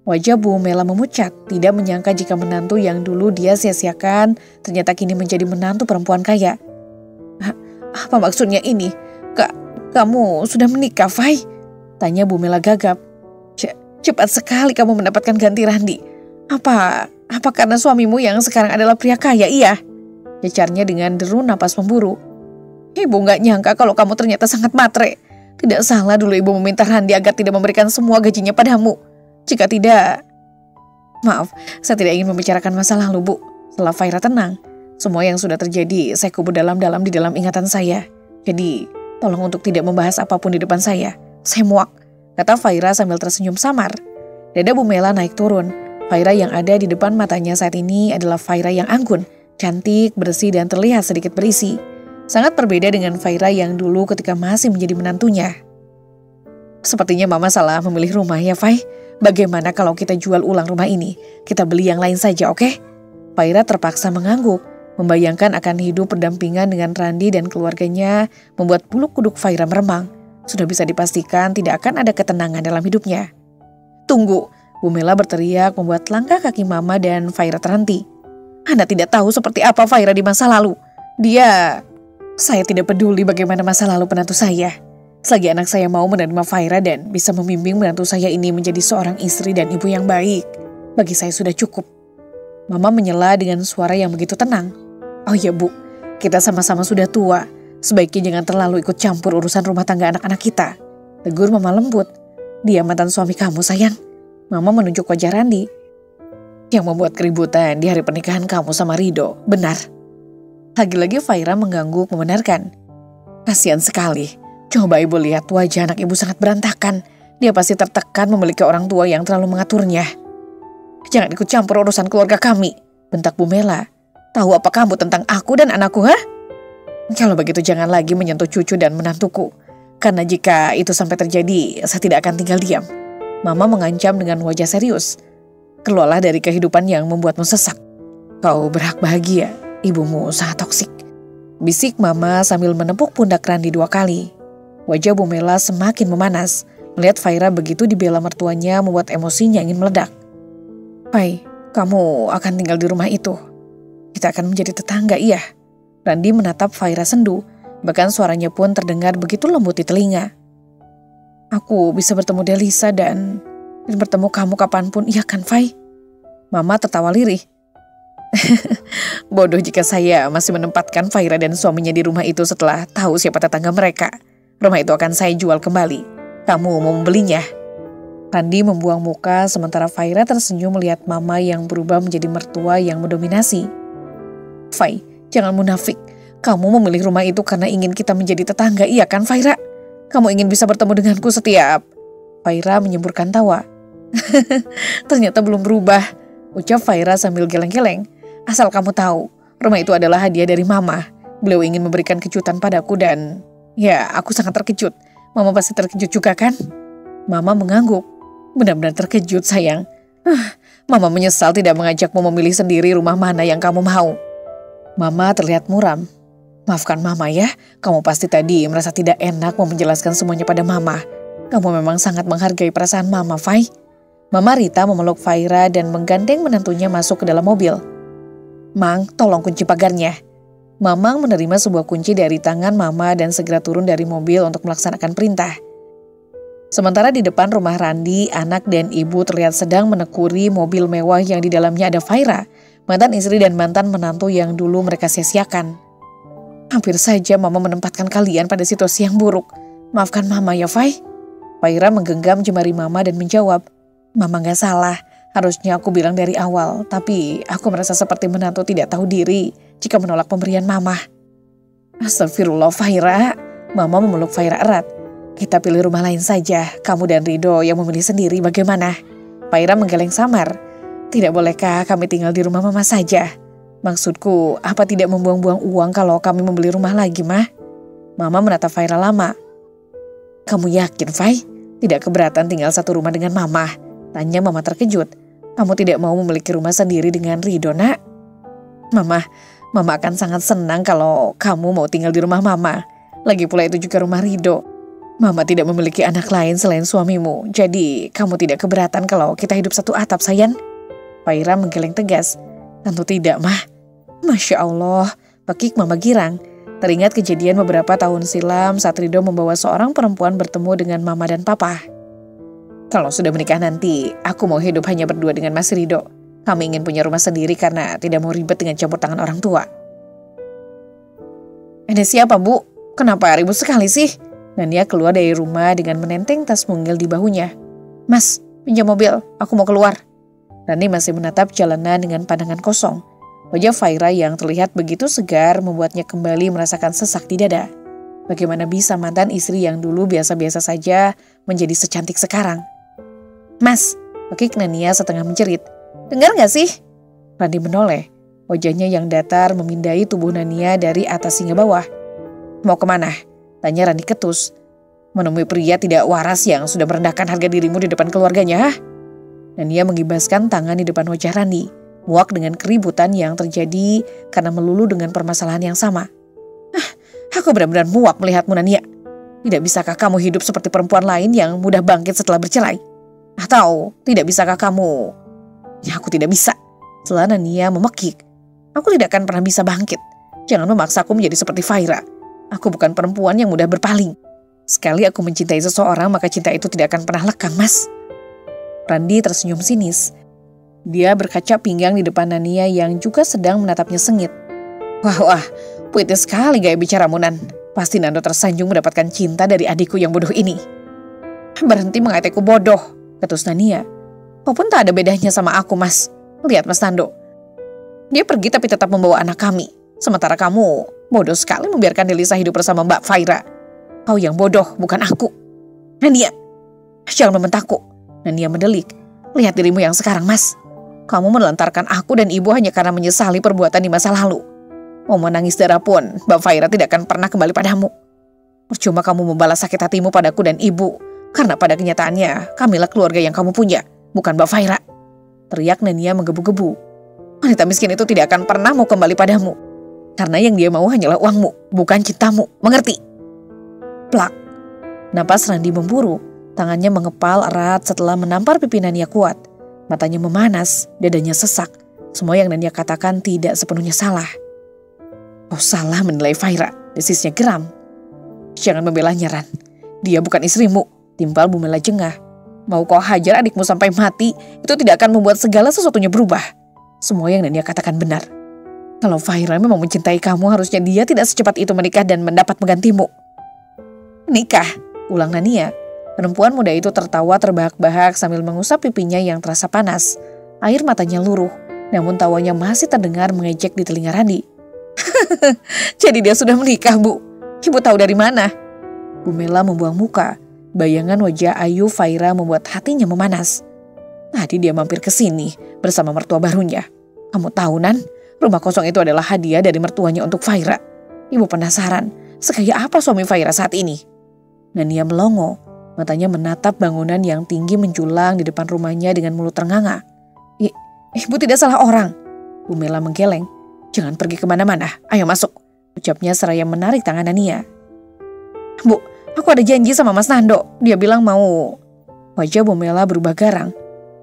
Wajah Bu Mela memucat, tidak menyangka jika menantu yang dulu dia sia-siakan ternyata kini menjadi menantu perempuan kaya. Apa maksudnya ini? Kamu sudah menikah, Fai? Tanya Bu Mela gagap. Cepat sekali kamu mendapatkan ganti Randi. Apa karena suamimu yang sekarang adalah pria kaya, iya? Jecarnya dengan deru napas pemburu. Ibu gak nyangka kalau kamu ternyata sangat matre. Tidak salah dulu ibu meminta Randi agar tidak memberikan semua gajinya padamu. Jika tidak... Maaf, saya tidak ingin membicarakan masa lalu, Bu. Setelah Faira tenang, semua yang sudah terjadi saya kubur dalam-dalam di dalam ingatan saya. Jadi, tolong untuk tidak membahas apapun di depan saya. Saya muak, kata Faira sambil tersenyum samar. Dada Bu Mela naik turun. Faira yang ada di depan matanya saat ini adalah Faira yang anggun, cantik, bersih, dan terlihat sedikit berisi. Sangat berbeda dengan Faira yang dulu ketika masih menjadi menantunya. Sepertinya Mama salah memilih rumah ya, Fai. Bagaimana kalau kita jual ulang rumah ini? Kita beli yang lain saja, oke? Faira terpaksa mengangguk. Membayangkan akan hidup berdampingan dengan Randi dan keluarganya membuat bulu kuduk Faira meremang. Sudah bisa dipastikan tidak akan ada ketenangan dalam hidupnya. Tunggu, Bu Mela berteriak membuat langkah kaki Mama dan Faira terhenti. Anda tidak tahu seperti apa Faira di masa lalu. Saya tidak peduli bagaimana masa lalu penantu saya. Selagi anak saya mau menerima Faira dan bisa membimbing menantu saya ini menjadi seorang istri dan ibu yang baik, bagi saya sudah cukup. Mama menyela dengan suara yang begitu tenang. Oh ya Bu, kita sama-sama sudah tua. Sebaiknya jangan terlalu ikut campur urusan rumah tangga anak-anak kita. Tegur Mama lembut. Dia mantan suami kamu sayang. Mama menunjuk wajah Randi. Yang membuat keributan di hari pernikahan kamu sama Rido, benar. Lagi-lagi Faira mengangguk membenarkan. Kasihan sekali. Coba ibu lihat wajah anak ibu sangat berantakan. Dia pasti tertekan memiliki orang tua yang terlalu mengaturnya. Jangan ikut campur urusan keluarga kami, bentak Bu Mela. Tahu apa kamu tentang aku dan anakku, ha? Kalau begitu jangan lagi menyentuh cucu dan menantuku. Karena jika itu sampai terjadi, saya tidak akan tinggal diam. Mama mengancam dengan wajah serius. Keluarlah dari kehidupan yang membuatmu sesak. Kau berhak bahagia, ibumu sangat toksik. Bisik Mama sambil menepuk pundak Randi 2 kali. Wajah Bu Mela semakin memanas. Melihat Faira begitu dibela mertuanya membuat emosinya ingin meledak. Pai, kamu akan tinggal di rumah itu. Kita akan menjadi tetangga, iya. Randi menatap Faira sendu. Bahkan suaranya pun terdengar begitu lembut di telinga. Aku bisa bertemu Delisa dan bertemu kamu kapanpun, iya kan Fai? Mama tertawa lirih. Bodoh jika saya masih menempatkan Faira dan suaminya di rumah itu setelah tahu siapa tetangga mereka. Rumah itu akan saya jual kembali. Kamu mau membelinya? Randi membuang muka sementara Faira tersenyum melihat Mama yang berubah menjadi mertua yang mendominasi. Fai, jangan munafik. Kamu memilih rumah itu karena ingin kita menjadi tetangga, iya kan Faira? Kamu ingin bisa bertemu denganku setiap... Faira menyemburkan tawa. Ternyata belum berubah, ucap Faira sambil geleng-geleng. Asal kamu tahu, rumah itu adalah hadiah dari Mama. Beliau ingin memberikan kejutan padaku dan... Ya, aku sangat terkejut. Mama pasti terkejut juga kan? Mama mengangguk. Benar-benar terkejut sayang. Mama menyesal tidak mengajakmu memilih sendiri rumah mana yang kamu mau. Mama terlihat muram. Maafkan Mama ya, kamu pasti tadi merasa tidak enak mau menjelaskan semuanya pada Mama. Kamu memang sangat menghargai perasaan Mama, Fai. Mama Rita memeluk Faira dan menggandeng menantunya masuk ke dalam mobil. Mang, tolong kunci pagarnya. Mamang menerima sebuah kunci dari tangan Mama dan segera turun dari mobil untuk melaksanakan perintah. Sementara di depan rumah Randi, anak dan ibu terlihat sedang menekuri mobil mewah yang di dalamnya ada Faira, mantan istri dan mantan menantu yang dulu mereka sia-siakan. Hampir saja Mama menempatkan kalian pada situasi yang buruk. Maafkan Mama ya, Fai. Faira menggenggam jemari Mama dan menjawab, Mama gak salah, harusnya aku bilang dari awal, tapi aku merasa seperti menantu tidak tahu diri jika menolak pemberian Mama. Astagfirullah Faira, Mama memeluk Faira erat. Kita pilih rumah lain saja, kamu dan Rido yang memilih sendiri bagaimana? Faira menggeleng samar. Tidak bolehkah kami tinggal di rumah Mama saja? Maksudku, apa tidak membuang-buang uang kalau kami membeli rumah lagi, Mah? Mama menatap Faira lama. Kamu yakin, Fai? Tidak keberatan tinggal satu rumah dengan Mama? Tanya Mama terkejut. Kamu tidak mau memiliki rumah sendiri dengan Rido, Nak? Mama akan sangat senang kalau kamu mau tinggal di rumah Mama. Lagi pula itu juga rumah Rido. Mama tidak memiliki anak lain selain suamimu. Jadi kamu tidak keberatan kalau kita hidup satu atap, sayang? Faira menggeleng tegas. Tentu tidak, Mah. Masya Allah, pekik Mama girang. Teringat kejadian beberapa tahun silam saat Rido membawa seorang perempuan bertemu dengan Mama dan Papa. Kalau sudah menikah nanti, aku mau hidup hanya berdua dengan Mas Rido. Kami ingin punya rumah sendiri karena tidak mau ribet dengan campur tangan orang tua. Ini siapa, Bu? Kenapa ribut sekali sih? Nania keluar dari rumah dengan menenteng tas mungil di bahunya. Mas, pinjam mobil, aku mau keluar. Rani masih menatap jalanan dengan pandangan kosong. Wajah Faira yang terlihat begitu segar membuatnya kembali merasakan sesak di dada. Bagaimana bisa mantan istri yang dulu biasa-biasa saja menjadi secantik sekarang? Mas, pekik Nania setengah menjerit. Dengar gak sih? Rani menoleh. Wajahnya yang datar memindai tubuh Nania dari atas hingga bawah. Mau kemana? Tanya Rani ketus. Menemui pria tidak waras yang sudah merendahkan harga dirimu di depan keluarganya. Nania mengibaskan tangan di depan wajah Rani. Muak dengan keributan yang terjadi karena melulu dengan permasalahan yang sama. Aku benar-benar muak melihatmu, Nania. Tidak bisakah kamu hidup seperti perempuan lain yang mudah bangkit setelah bercerai? Atau tidak bisakah kamu... Ya, aku tidak bisa. Setelah Nania memekik. Aku tidak akan pernah bisa bangkit. Jangan memaksaku menjadi seperti Faira. Aku bukan perempuan yang mudah berpaling. Sekali aku mencintai seseorang, maka cinta itu tidak akan pernah lekang, Mas. Randi tersenyum sinis. Dia berkaca pinggang di depan Nania yang juga sedang menatapnya sengit. Wah, puitis sekali gaya bicaramu, Nan. Pasti Nando tersanjung mendapatkan cinta dari adikku yang bodoh ini. Berhenti mengataku bodoh, ketus Nania. Kau pun tak ada bedanya sama aku, Mas. Lihat Mas Nando. Dia pergi tapi tetap membawa anak kami. Sementara kamu bodoh sekali membiarkan Delisa hidup bersama Mbak Faira. Kau yang bodoh, bukan aku. Nania, jangan membentakku. Nania mendelik. Lihat dirimu yang sekarang, Mas. Kamu menelantarkan aku dan ibu hanya karena menyesali perbuatan di masa lalu. Mau menangis darah pun, Mbak Faira tidak akan pernah kembali padamu. Percuma kamu membalas sakit hatimu padaku dan ibu. Karena pada kenyataannya, kamilah keluarga yang kamu punya, bukan Mbak Faira. Teriak Nania menggebu-gebu. Wanita miskin itu tidak akan pernah mau kembali padamu. Karena yang dia mau hanyalah uangmu, bukan cintamu. Mengerti? Plak. Napas Randi memburu. Tangannya mengepal erat setelah menampar pipi Nania kuat. Matanya memanas, dadanya sesak. Semua yang Nania katakan tidak sepenuhnya salah. Kau salah menilai Faira, desisnya geram. Jangan membelanya, Ran. Dia bukan istrimu, timpal Bumela jengah. Mau kau hajar adikmu sampai mati, itu tidak akan membuat segala sesuatunya berubah. Semua yang Nania katakan benar. Kalau Faira memang mencintai kamu, harusnya dia tidak secepat itu menikah dan mendapat penggantimu. Nikah, ulang Nania. Perempuan muda itu tertawa terbahak-bahak sambil mengusap pipinya yang terasa panas. Air matanya luruh, namun tawanya masih terdengar mengejek di telinga Randi. Jadi dia sudah menikah, Bu. Ibu tahu dari mana? Bumela membuang muka. Bayangan wajah Ayu Faira membuat hatinya memanas. Tadi dia mampir ke sini bersama mertua barunya. Kamu tahu, Nan, rumah kosong itu adalah hadiah dari mertuanya untuk Faira. Ibu penasaran, sekaya apa suami Faira saat ini? Nania melongo, matanya menatap bangunan yang tinggi menjulang di depan rumahnya dengan mulut ternganga. Ibu tidak salah orang. Bumela menggeleng. Jangan pergi kemana-mana, ayo masuk. ucapnya seraya menarik tangan Nania. Bu, aku ada janji sama Mas Nando. Dia bilang mau. Wajah Bu Mela berubah garang.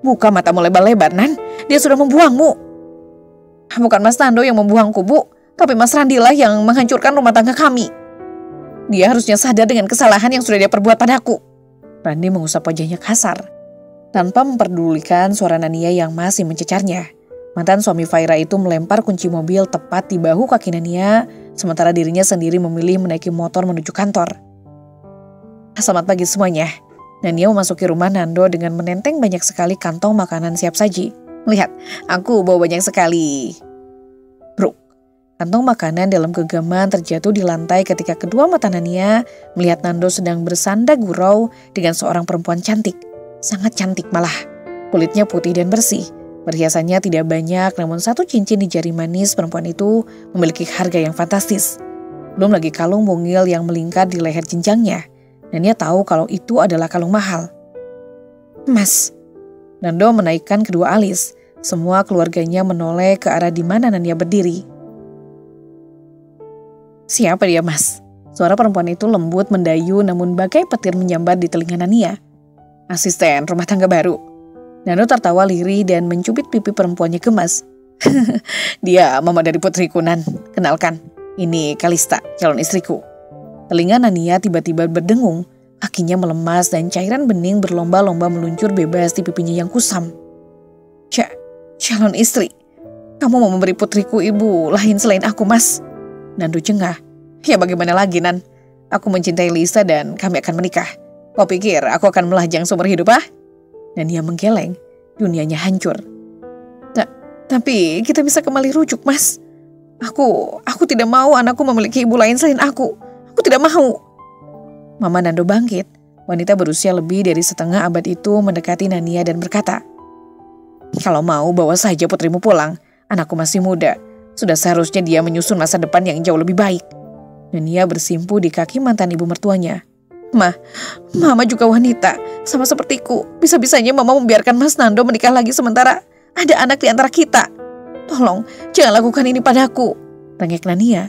Buka matamu lebar-lebar, Nan. Dia sudah membuangmu. Bukan Mas Nando yang membuangku, Bu. Tapi Mas Randi lah yang menghancurkan rumah tangga kami. Dia harusnya sadar dengan kesalahan yang sudah dia perbuat padaku. Randi mengusap wajahnya kasar. Tanpa memperdulikan suara Nania yang masih mencecarnya. Mantan suami Faira itu melempar kunci mobil tepat di bahu kaki Nania. Sementara dirinya sendiri memilih menaiki motor menuju kantor. Selamat pagi semuanya. Nania memasuki rumah Nando dengan menenteng banyak sekali kantong makanan siap saji. Lihat, aku bawa banyak sekali. Bro, kantong makanan dalam genggaman terjatuh di lantai ketika kedua mata Nania melihat Nando sedang bersanda gurau dengan seorang perempuan cantik. Sangat cantik malah. Kulitnya putih dan bersih. Perhiasannya tidak banyak, namun satu cincin di jari manis perempuan itu memiliki harga yang fantastis. Belum lagi kalung mungil yang melingkar di leher jenjangnya. Nania tahu kalau itu adalah kalung mahal. Mas, Nando menaikkan kedua alis. Semua keluarganya menoleh ke arah di mana Nania berdiri. Siapa dia, Mas? Suara perempuan itu lembut mendayu namun bagai petir menyambar di telinga Nania. Asisten rumah tangga baru. Nando tertawa lirih dan mencubit pipi perempuannya gemas. Dia mama dari putriku, Nan. Kenalkan, ini Kalista, calon istriku. Telinga Nania tiba-tiba berdengung, kakinya melemas dan cairan bening berlomba-lomba meluncur bebas di pipinya yang kusam. Calon istri, kamu mau memberi putriku ibu lain selain aku, Mas? Nando jengah. Ya bagaimana lagi, Nan? Aku mencintai Lisa dan kami akan menikah. Kau pikir aku akan melajang seumur hidup, ah? Nania menggeleng, dunianya hancur. Tapi kita bisa kembali rujuk, Mas. Aku tidak mau anakku memiliki ibu lain selain aku. Aku tidak mau. Mama Nando bangkit. Wanita berusia lebih dari setengah abad itu mendekati Nania dan berkata, kalau mau bawa saja putrimu pulang. Anakku masih muda. Sudah seharusnya dia menyusun masa depan yang jauh lebih baik. Nania bersimpu di kaki mantan ibu mertuanya. Mama juga wanita. Sama sepertiku. Bisa-bisanya Mama membiarkan Mas Nando menikah lagi sementara ada anak di antara kita. Tolong, jangan lakukan ini padaku. Rengek Nania.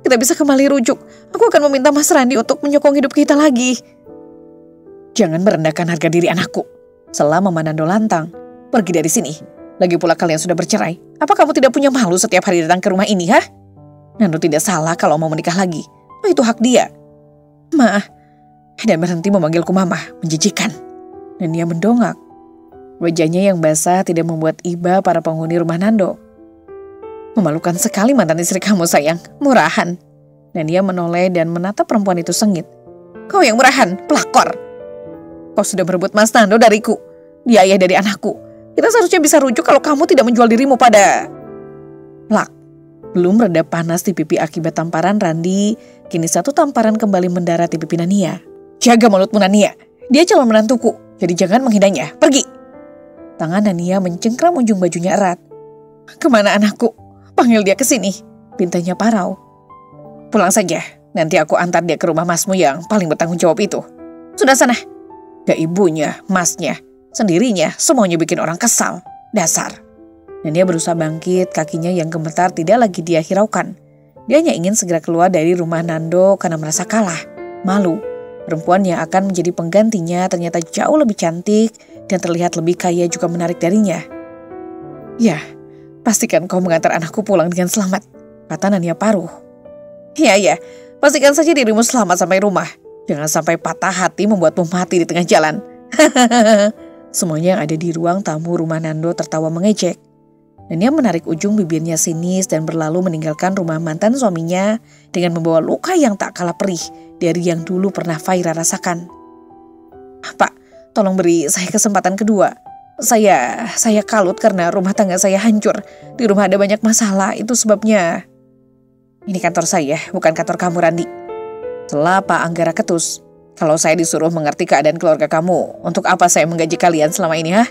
Kita bisa kembali rujuk. Aku akan meminta Mas Randi untuk menyokong hidup kita lagi. Jangan merendahkan harga diri anakku. Sela Mama Nando lantang. Pergi dari sini. Lagi pula kalian sudah bercerai. Apa kamu tidak punya malu setiap hari datang ke rumah ini, ha? Nando tidak salah kalau mau menikah lagi. Itu hak dia. Ma, dan berhenti memanggilku Mama. Menjijikan. Nania mendongak. Wajahnya yang basah tidak membuat iba para penghuni rumah Nando. Memalukan sekali mantan istri kamu, sayang. Murahan. Nania menoleh dan menatap perempuan itu sengit. Kau yang murahan, pelakor. Kau sudah merebut Mas Nando dariku. Dia ayah dari anakku. Kita seharusnya bisa rujuk kalau kamu tidak menjual dirimu pada... Plak. Belum reda panas di pipi akibat tamparan Randi, kini satu tamparan kembali mendarat di pipi Nania. Jaga mulutmu, Nania. Dia calon menantuku, jadi jangan menghindanya. Pergi. Tangan Nania mencengkram ujung bajunya erat. Kemana anakku? Panggil dia ke sini. Pintanya parau. Pulang saja. Nanti aku antar dia ke rumah masmu yang paling bertanggung jawab itu. Sudah sana. Gak ibunya, masnya, sendirinya, semuanya bikin orang kesal. Dasar. Nania berusaha bangkit, kakinya yang gemetar tidak lagi dia hiraukan. Dia hanya ingin segera keluar dari rumah Nando karena merasa kalah, malu. Perempuan yang akan menjadi penggantinya ternyata jauh lebih cantik dan terlihat lebih kaya juga menarik darinya. Ya, pastikan kau mengantar anakku pulang dengan selamat, kata Nania paruh. Ya, pastikan saja dirimu selamat sampai rumah. Jangan sampai patah hati membuatmu mati di tengah jalan. Semuanya yang ada di ruang tamu rumah Nando tertawa mengejek. Nania menarik ujung bibirnya sinis dan berlalu meninggalkan rumah mantan suaminya dengan membawa luka yang tak kalah perih dari yang dulu pernah Faira rasakan. Pak, tolong beri saya kesempatan kedua. Saya kalut karena rumah tangga saya hancur. Di rumah ada banyak masalah, itu sebabnya. Ini kantor saya, bukan kantor kamu, Randi. Setelah Pak Anggara ketus. Kalau saya disuruh mengerti keadaan keluarga kamu, untuk apa saya menggaji kalian selama ini, ha?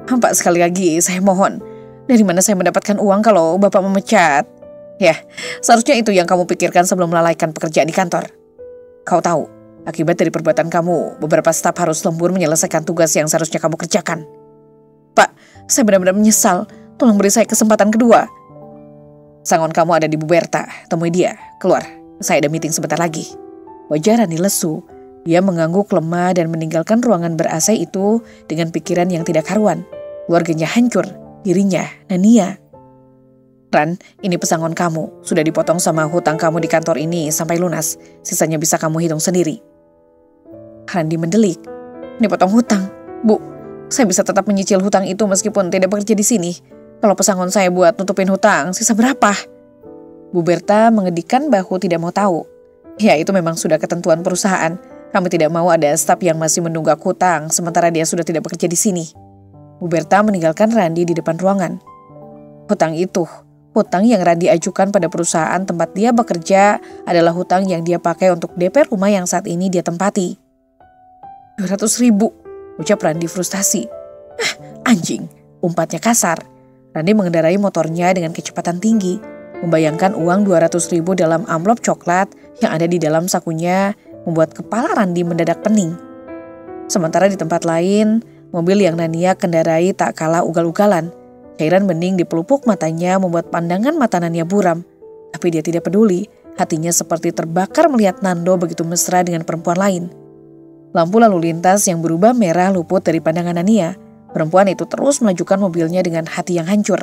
Pak, sekali lagi saya mohon. Dari mana saya mendapatkan uang kalau Bapak memecat? Ya, seharusnya itu yang kamu pikirkan sebelum melalaikan pekerjaan di kantor. Kau tahu, akibat dari perbuatan kamu, beberapa staf harus lembur menyelesaikan tugas yang seharusnya kamu kerjakan. Pak, saya benar-benar menyesal. Tolong beri saya kesempatan kedua. Sangon kamu ada di Bu Berta, temui dia, keluar, saya ada meeting sebentar lagi. Wajah Randi lesu, dia mengangguk lemah dan meninggalkan ruangan ber-AC itu dengan pikiran yang tidak karuan. Keluarganya hancur, dirinya, Nania. Ran, ini pesangon kamu, sudah dipotong sama hutang kamu di kantor ini sampai lunas, sisanya bisa kamu hitung sendiri. Randi mendelik, ini potong hutang, Bu, saya bisa tetap menyicil hutang itu meskipun tidak bekerja di sini. Kalau pesangon saya buat nutupin hutang, sisa berapa? Bu Berta mengedikkan bahu tidak mau tahu. Ya itu memang sudah ketentuan perusahaan. Kami tidak mau ada staf yang masih menunggak hutang sementara dia sudah tidak bekerja di sini. Bu Berta meninggalkan Randi di depan ruangan. Hutang itu, hutang yang Randi ajukan pada perusahaan tempat dia bekerja adalah hutang yang dia pakai untuk DP rumah yang saat ini dia tempati. 200.000, ucap Randi frustasi. Anjing, umpatnya kasar. Randi mengendarai motornya dengan kecepatan tinggi, membayangkan uang 200.000 dalam amplop coklat yang ada di dalam sakunya membuat kepala Randi mendadak pening. Sementara di tempat lain, mobil yang Nania kendarai tak kalah ugal-ugalan. Cairan bening di pelupuk matanya membuat pandangan mata Nania buram. Tapi dia tidak peduli, hatinya seperti terbakar melihat Nando begitu mesra dengan perempuan lain. Lampu lalu lintas yang berubah merah luput dari pandangan Nania. Perempuan itu terus melajukan mobilnya dengan hati yang hancur.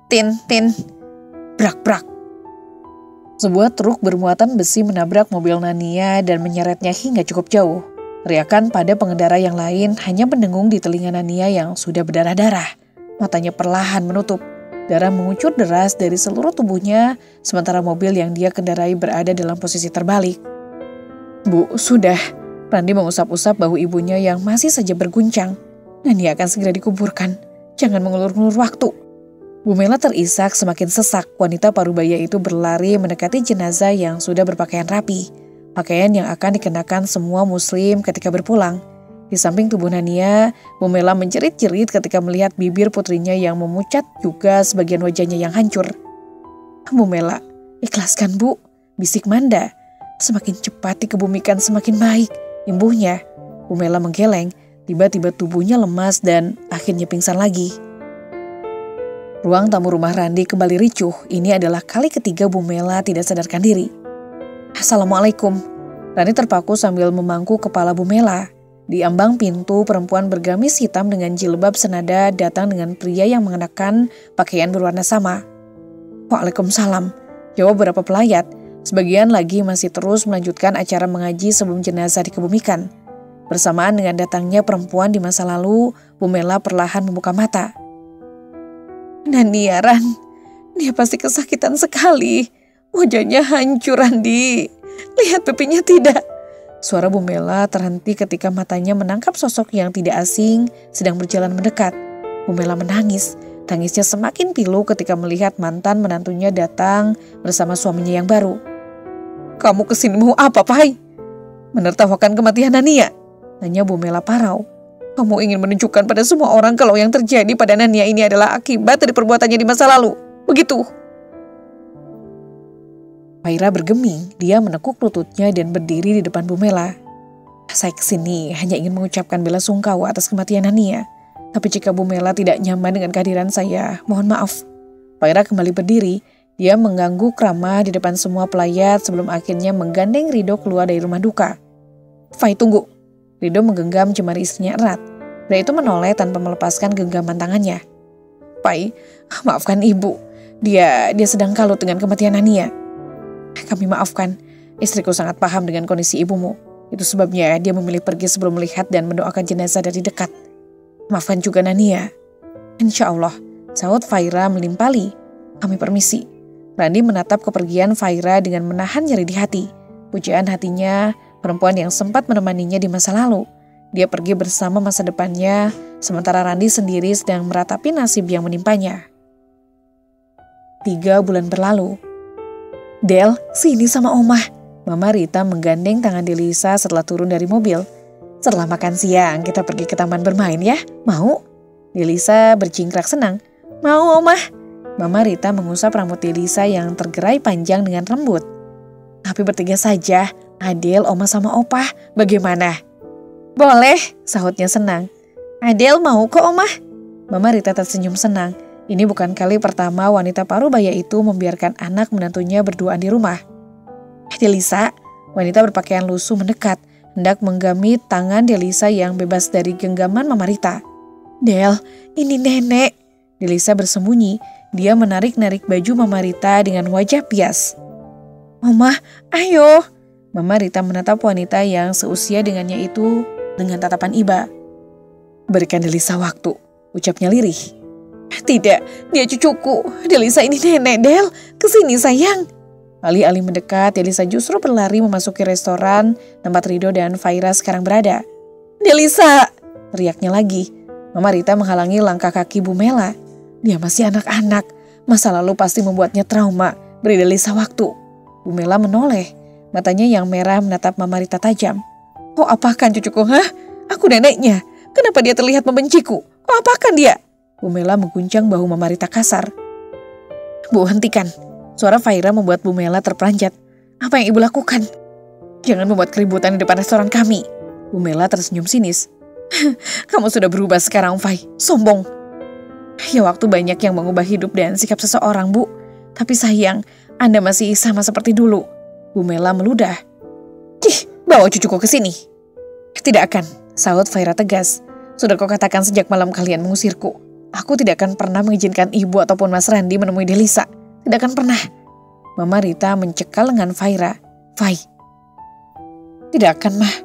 Tin, brak. Sebuah truk bermuatan besi menabrak mobil Nania dan menyeretnya hingga cukup jauh. Teriakan pada pengendara yang lain hanya mendengung di telinga Nania yang sudah berdarah-darah. Matanya perlahan menutup. Darah mengucur deras dari seluruh tubuhnya, sementara mobil yang dia kendarai berada dalam posisi terbalik. Bu, sudah. Randi mengusap-usap bahu ibunya yang masih saja berguncang. Nania akan segera dikuburkan. Jangan mengulur-ngulur waktu. Bu Mela terisak semakin sesak. Wanita parubaya itu berlari mendekati jenazah yang sudah berpakaian rapi. Pakaian yang akan dikenakan semua muslim ketika berpulang. Di samping tubuh Nania, Bu Mela menjerit-jerit ketika melihat bibir putrinya yang memucat juga sebagian wajahnya yang hancur. Bu Mela, ikhlaskan Bu, bisik Manda. Semakin cepat dikebumikan semakin baik, imbuhnya. Bu Mela menggeleng. Tiba-tiba tubuhnya lemas dan akhirnya pingsan lagi. Ruang tamu rumah Randi kembali ricuh. Ini adalah kali ketiga Bu Mela tidak sadarkan diri. Assalamualaikum. Randi terpaku sambil memangku kepala Bu Mela. Di ambang pintu, perempuan bergamis hitam dengan jilbab senada datang dengan pria yang mengenakan pakaian berwarna sama. Waalaikumsalam, jawab beberapa pelayat. Sebagian lagi masih terus melanjutkan acara mengaji sebelum jenazah dikebumikan. Bersamaan dengan datangnya perempuan di masa lalu, Bu Mela perlahan membuka mata. Nania, Ran, dia pasti kesakitan sekali. Wajahnya hancur, Randi. Lihat pipinya tidak. Suara Bu Mela terhenti ketika matanya menangkap sosok yang tidak asing sedang berjalan mendekat. Bu Mela menangis. Tangisnya semakin pilu ketika melihat mantan menantunya datang bersama suaminya yang baru. Kamu kesini mau apa, Pai? Menertawakan kematian Nania? Tanya Bu Mela parau. Kamu ingin menunjukkan pada semua orang kalau yang terjadi pada Nania ini adalah akibat dari perbuatannya di masa lalu. Begitu. Faira bergeming, dia menekuk lututnya dan berdiri di depan Bu Mela. Saya kesini hanya ingin mengucapkan bela sungkawa atas kematian Nania. Tapi jika Bu Mela tidak nyaman dengan kehadiran saya, mohon maaf. Faira kembali berdiri, dia mengganggu ramah di depan semua pelayat sebelum akhirnya menggandeng Rido keluar dari rumah duka. Fai, tunggu. Rido menggenggam jemari istrinya erat. Pria itu menoleh tanpa melepaskan genggaman tangannya. Pai, maafkan ibu. Dia sedang kalut dengan kematian Nania. Kami maafkan. Istriku sangat paham dengan kondisi ibumu. Itu sebabnya dia memilih pergi sebelum melihat dan mendoakan jenazah dari dekat. Maafkan juga Nania. Insya Allah, sahut Faira melimpali. Kami permisi. Randi menatap kepergian Faira dengan menahan nyeri di hati. Pujaan hatinya, perempuan yang sempat menemaninya di masa lalu. Dia pergi bersama masa depannya, sementara Randi sendiri sedang meratapi nasib yang menimpanya. 3 bulan berlalu. Del, sini sama Omah. Mama Rita menggandeng tangan Delisa setelah turun dari mobil. Setelah makan siang, kita pergi ke taman bermain ya, mau? Delisa bercingkrak senang. Mau, Omah. Mama Rita mengusap rambut Delisa yang tergerai panjang dengan lembut. Tapi bertiga saja, Adel, Oma sama Opah, bagaimana? Boleh, sahutnya senang. Adel mau kok, Omah. Mama Rita tersenyum senang. Ini bukan kali pertama wanita parubaya itu membiarkan anak menantunya berduaan di rumah. Delisa, wanita berpakaian lusuh mendekat, hendak menggamit tangan Delisa yang bebas dari genggaman Mama Rita. Del, ini nenek. Delisa bersembunyi, dia menarik-narik baju Mama Rita dengan wajah pias. Mama, ayo. Mama Rita menatap wanita yang seusia dengannya itu dengan tatapan iba. Berikan Delisa waktu, ucapnya lirih. Tidak, dia cucuku. Delisa ini nenek, Del. Kesini sayang. Alih-alih mendekat, Delisa justru berlari memasuki restoran tempat Rido dan Faira sekarang berada. Delisa, teriaknya lagi. Mama Rita menghalangi langkah kaki Bu Mela. Dia masih anak-anak. Masa lalu pasti membuatnya trauma. Beri Delisa waktu. Bu Mela menoleh. Matanya yang merah menatap Mama Rita tajam. Kau apakan cucuku, hah? Aku neneknya. Kenapa dia terlihat membenciku? Kau apakan dia? Bu Mela mengguncang bahu Mama Rita kasar. Bu, hentikan. Suara Faira membuat Bu Mela terperanjat. Apa yang ibu lakukan? Jangan membuat keributan di depan restoran kami. Bu Mela tersenyum sinis. Kamu sudah berubah sekarang, Fai. Sombong. Ya, waktu banyak yang mengubah hidup dan sikap seseorang, Bu. Tapi sayang, Anda masih sama seperti dulu. Bu Mela meludah. Bawa cucuku ke sini. Tidak akan, sahut Faira tegas. Sudah kau katakan sejak malam kalian mengusirku. Aku tidak akan pernah mengizinkan ibu ataupun Mas Randi menemui Delisa. Tidak akan pernah. Mama Rita mencekal lengan Faira. Fai. Tidak akan, Mah.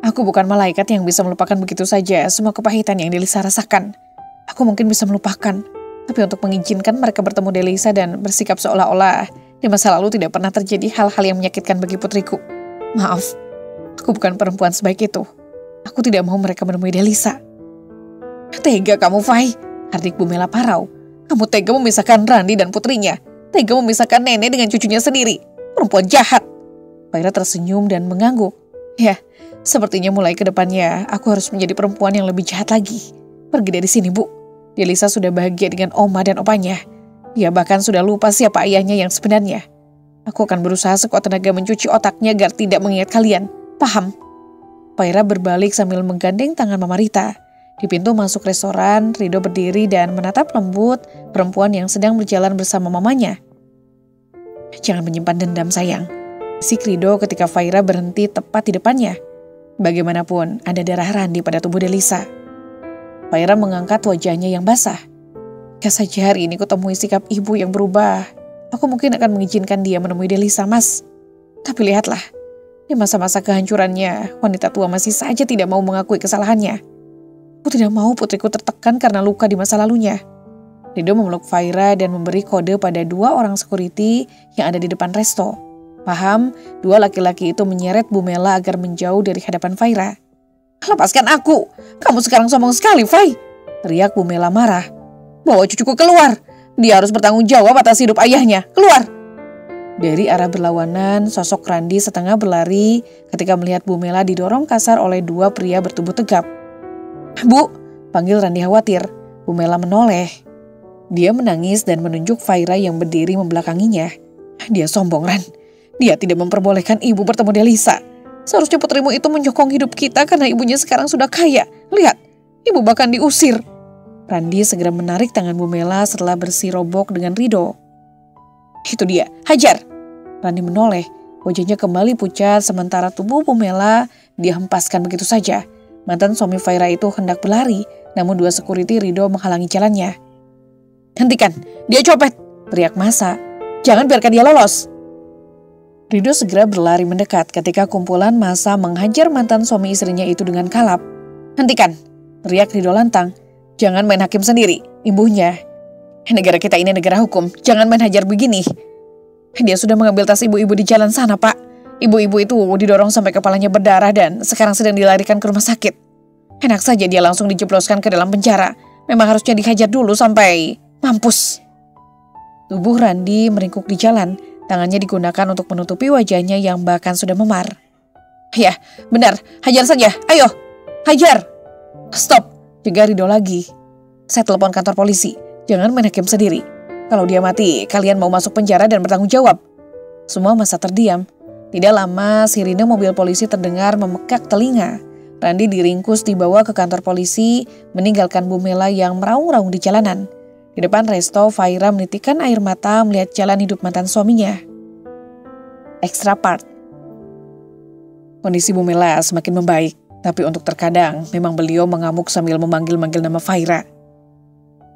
Aku bukan malaikat yang bisa melupakan begitu saja semua kepahitan yang Delisa rasakan. Aku mungkin bisa melupakan. Tapi untuk mengizinkan mereka bertemu Delisa dan bersikap seolah-olah di masa lalu tidak pernah terjadi hal-hal yang menyakitkan bagi putriku. Maaf, aku bukan perempuan sebaik itu. Aku tidak mau mereka menemui Delisa. Tega kamu, Fai. Hardik Bu Mela parau. Kamu tega memisahkan Randi dan putrinya. Tega memisahkan nenek dengan cucunya sendiri. Perempuan jahat. Faira tersenyum dan mengangguk. Ya, sepertinya mulai ke depannya aku harus menjadi perempuan yang lebih jahat lagi. Pergi dari sini, Bu. Delisa sudah bahagia dengan Oma dan opanya. Dia bahkan sudah lupa siapa ayahnya yang sebenarnya. Aku akan berusaha sekuat tenaga mencuci otaknya agar tidak mengingat kalian. Paham? Faira berbalik sambil menggandeng tangan Mama Rita. Di pintu masuk restoran, Rido berdiri dan menatap lembut perempuan yang sedang berjalan bersama mamanya. Jangan menyimpan dendam, sayang. Bisik Rido ketika Faira berhenti tepat di depannya. Bagaimanapun, ada darah Randi pada tubuh Delisa. Faira mengangkat wajahnya yang basah. Jika saja hari ini kutemui sikap ibu yang berubah, aku mungkin akan mengizinkan dia menemui Delisa, Mas. Tapi lihatlah, di masa-masa kehancurannya, wanita tua masih saja tidak mau mengakui kesalahannya. Aku tidak mau putriku tertekan karena luka di masa lalunya. Rido memeluk Faira dan memberi kode pada 2 orang security yang ada di depan resto. Paham, 2 laki-laki itu menyeret Bu Mela agar menjauh dari hadapan Faira. Lepaskan aku, kamu sekarang sombong sekali, Fai. Teriak Bu Mela marah. Bawa cucuku keluar, dia harus bertanggung jawab atas hidup ayahnya, keluar. Dari arah berlawanan, sosok Randi setengah berlari ketika melihat Bu Mela didorong kasar oleh 2 pria bertubuh tegap. Bu, panggil Randi khawatir. Bu Mela menoleh. Dia menangis dan menunjuk Faira yang berdiri membelakanginya. Dia sombong, Ran. Dia tidak memperbolehkan ibu bertemu Delisa. Seharusnya putrimu itu menyokong hidup kita karena ibunya sekarang sudah kaya. Lihat, ibu bahkan diusir. Randi segera menarik tangan Bu Mela setelah bersirobok dengan Rido. Itu dia, hajar. Randi menoleh. Wajahnya kembali pucat sementara tubuh Bu Mela dia hempaskan begitu saja. Mantan suami Faira itu hendak berlari, namun 2 security Rido menghalangi jalannya. Hentikan, dia copet, teriak massa. Jangan biarkan dia lolos. Rido segera berlari mendekat ketika kumpulan massa menghajar mantan suami istrinya itu dengan kalap. Hentikan, teriak Rido lantang. Jangan main hakim sendiri, imbuhnya. Negara kita ini negara hukum, jangan main hajar begini. Dia sudah mengambil tas ibu-ibu di jalan sana, Pak. Ibu-ibu itu didorong sampai kepalanya berdarah dan sekarang sedang dilarikan ke rumah sakit. Enak saja dia langsung dijebloskan ke dalam penjara. Memang harusnya dihajar dulu sampai mampus. Tubuh Randi meringkuk di jalan. Tangannya digunakan untuk menutupi wajahnya yang bahkan sudah memar. Ya, benar. Hajar saja. Ayo, hajar. Stop. Jaga Rido lagi. Saya telepon kantor polisi. Jangan main hakim sendiri. Kalau dia mati, kalian mau masuk penjara dan bertanggung jawab. Semua massa terdiam. Tidak lama, sirine mobil polisi terdengar memekak telinga. Randi diringkus dibawa ke kantor polisi, meninggalkan Bu Mela yang meraung-raung di jalanan. Di depan resto, Faira menitikkan air mata melihat jalan hidup mantan suaminya. Extra part. Kondisi Bu Mela semakin membaik, tapi untuk terkadang memang beliau mengamuk sambil memanggil-manggil nama Faira.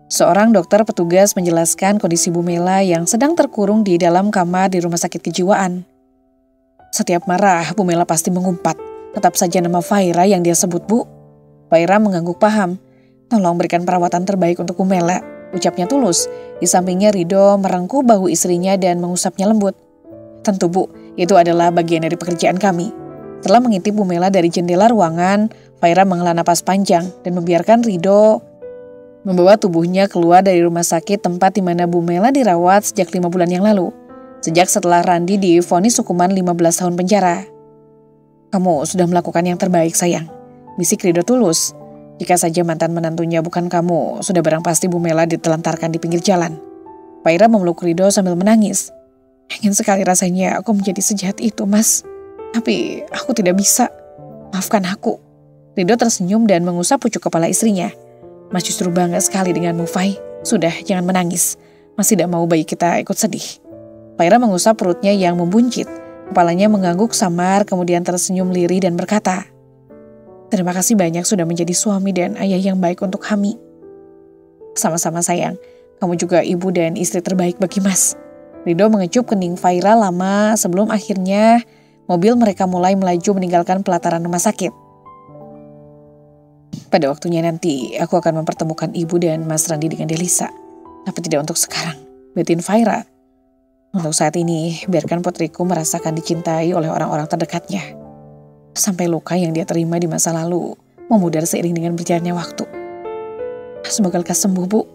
Seorang dokter petugas menjelaskan kondisi Bu Mela yang sedang terkurung di dalam kamar di rumah sakit kejiwaan. Setiap marah, Bu Mela pasti mengumpat. Tetap saja nama Faira yang dia sebut, Bu. Faira mengangguk paham. Tolong berikan perawatan terbaik untuk Bu Mela, ucapnya tulus. Di sampingnya Ridho merengkuh bahu istrinya dan mengusapnya lembut. Tentu Bu, itu adalah bagian dari pekerjaan kami. Setelah mengintip Bu Mela dari jendela ruangan, Faira menghela napas panjang dan membiarkan Ridho membawa tubuhnya keluar dari rumah sakit tempat di mana Bu Mela dirawat sejak 5 bulan yang lalu. Sejak setelah Randi divonis hukuman 15 tahun penjara. Kamu sudah melakukan yang terbaik, sayang, bisik Ridho tulus. Jika saja mantan menantunya bukan kamu, sudah barang pasti Bu Mela ditelantarkan di pinggir jalan. Faira memeluk Ridho sambil menangis. Ingin sekali rasanya aku menjadi sejahat itu, Mas. Tapi aku tidak bisa. Maafkan aku. Ridho tersenyum dan mengusap pucuk kepala istrinya. Mas justru bangga sekali denganmu, Fai. Sudah, jangan menangis. Mas tidak mau bayi kita ikut sedih. Faira mengusap perutnya yang membuncit. Kepalanya mengangguk samar, kemudian tersenyum lirih dan berkata, terima kasih banyak sudah menjadi suami dan ayah yang baik untuk kami. Sama-sama sayang, kamu juga ibu dan istri terbaik bagi Mas. Ridho mengecup kening Faira lama sebelum akhirnya mobil mereka mulai melaju meninggalkan pelataran rumah sakit. Pada waktunya nanti, aku akan mempertemukan ibu dan Mas Randi dengan Delisa. Tapi tidak untuk sekarang, batin Faira. Untuk saat ini, biarkan putriku merasakan dicintai oleh orang-orang terdekatnya. Sampai luka yang dia terima di masa lalu memudar seiring dengan berjalannya waktu. Semoga lekas sembuh, Bu.